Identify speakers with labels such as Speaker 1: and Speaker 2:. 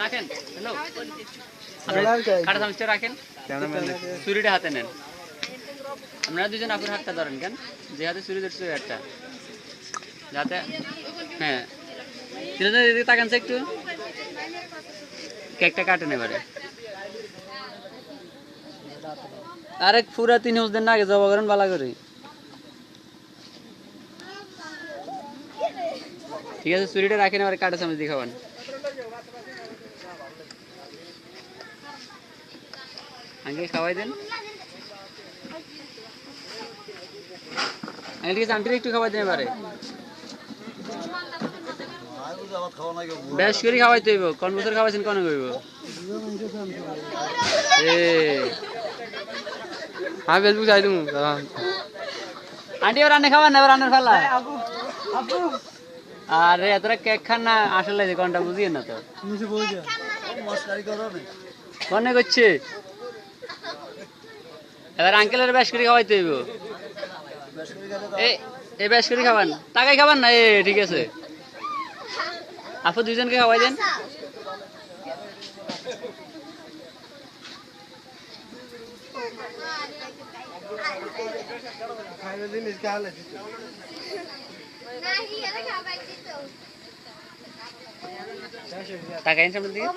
Speaker 1: রাখেন। হ্যালো, কাটা চামচটা রাখেন, ছুরিটা হাতে নেন। আপনারা দুজন আপুর হাতটা ধরেন কেন, যে হাতে ছুরি ধরছে ওই হাতটা যাতে, হ্যাঁ তিনজন এদিকে তাকান তো একটু, কেকটা কাটেন এবারে। আরে পুরা 3 হুঁস দেন না, আগে জবা করেন বালা করে। ঠিক আছে, ছুরিটা রাখেন, এবারে কাটা চামচ দিয়ে খাওয়ান। আঙ্কেল খাওয়াই দেন, আঙ্কেল ঠিক আছে, আন্টির একটু খাওয়াই দেন এবারে। বেশ করে খাওয়াইতে হইব, কোন বছর খাওয়াইছেন কোন হইব।
Speaker 2: আমি ফেসবুক চাই তুমি
Speaker 1: আন্টি এবার রান্না খাওয়ান, এবার রান্নার ফালা। আরে এতটা কেক খান না, আসলে কোনটা বুঝিয়ে না তো মনে করছে। এবার আঙ্কেলের বেশ করে খাওয়াইতে হইব, এই বেশ করে খাওয়ান, টাকাই খাবার না। ঠিক আছে, আপু দুইজনকে খাওয়াই দেন। টাকা সামনে দিকে।